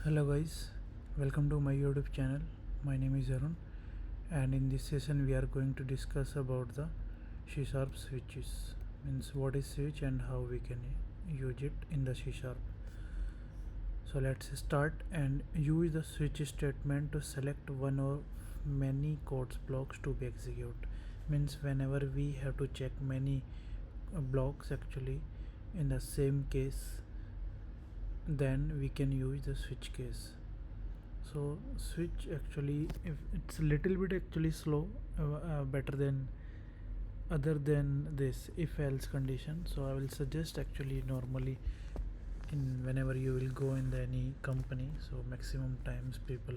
Hello guys, welcome to my YouTube channel. My name is Arun, and in this session we are going to discuss about the C# switches. Means what is switch and how we can use it in the C#. So let's start and use the switch statement to select one or many codes blocks to be executed. Means whenever we have to check many blocks actually in the same case, then we can use the switch case. So switch actually, if it's a little bit actually slow, better than other than this if else condition. So I will suggest actually normally in whenever you will go in any company, so maximum times people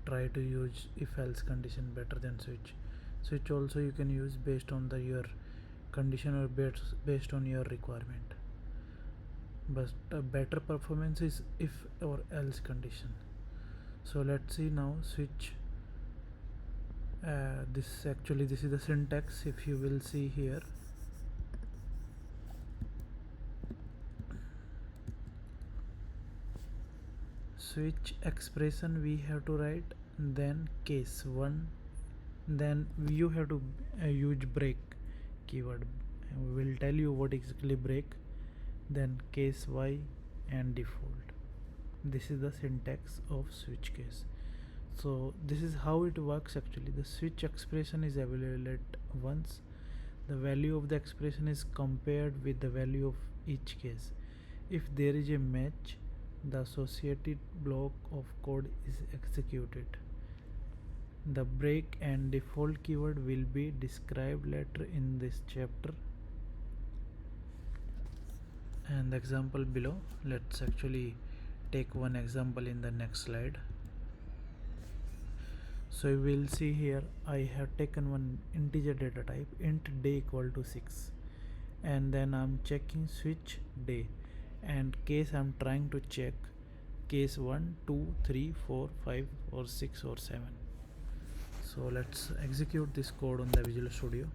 try to use if else condition better than switch also you can use based on your condition or based on your requirement, but a better performance is if or else condition. So let's see now switch. This is the syntax. If you will see here, switch expression we have to write, then case 1, then you have to use break keyword. We will tell you what exactly break, then case y and default. This is the syntax of switch case. So this is how it works actually. The switch expression is evaluated once. The value of the expression is compared with the value of each case. If there is a match, the associated block of code is executed. The break and default keyword will be described later in this chapter. And the example below, let's actually take one example in the next slide. So you will see here I have taken one integer data type int day equal to 6, and then I'm checking switch day, and case I'm trying to check case 1, 2, 3, 4, 5 or 6 or 7. So let's execute this code on the Visual Studio.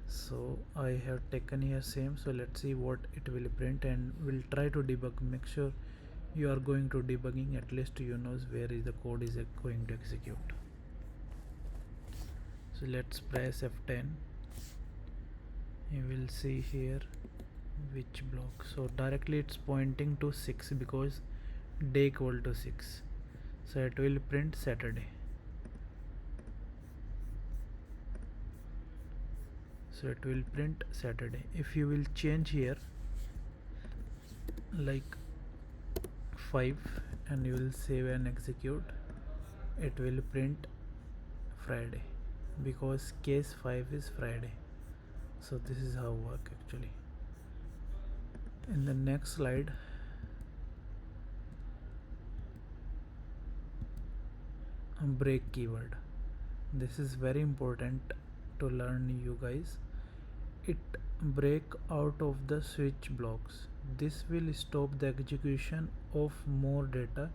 So I have taken here same, so let's see what it will print, and we'll try to debug. Make sure you are going to debugging, at least you know where is the code is going to execute. So let's press F10. You will see here which block. So directly it's pointing to 6 because day equal to 6, so it will print Saturday. So it will print Saturday. If you will change here like 5 and you will save and execute, it will print Friday because case 5 is Friday. So this is how work actually. In the next slide, break keyword. This is very important to learn, you guys. It break out of the switch blocks. This will stop the execution of more data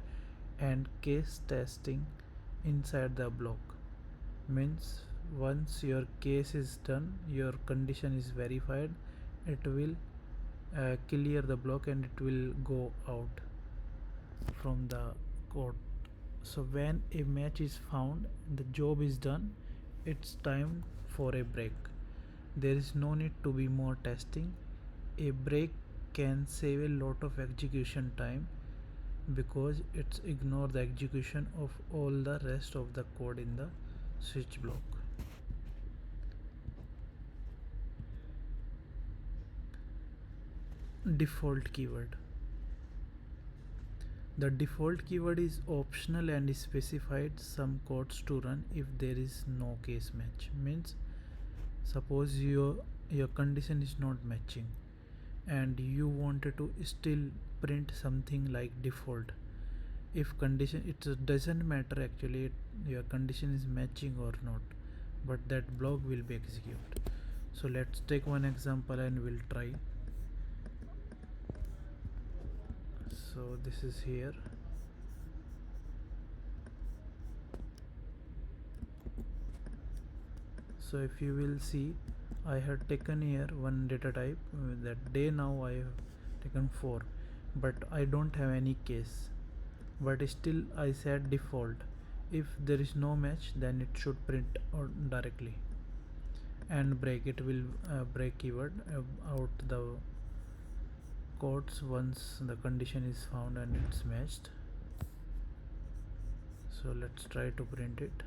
and case testing inside the block. Means once your case is done, your condition is verified, it will clear the block and it will go out from the code. So when a match is found, the job is done, it's time for a break. There is no need to be more testing. A break can save a lot of execution time because it's ignore the execution of all the rest of the code in the switch block. Default keyword. The default keyword is optional and specified some codes to run if there is no case match. Means suppose your condition is not matching and you wanted to still print something like default. If condition, it doesn't matter actually your condition is matching or not, but that block will be executed. So let's take one example and we'll try. So this is here. So if you will see, I have taken here one data type, that day. Now I have taken 4, but I don't have any case. But still I set default. If there is no match, then it should print directly. And break, it will break keyword out the codes once the condition is found and it's matched. So let's try to print it.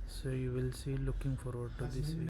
So you will see, looking forward to this video.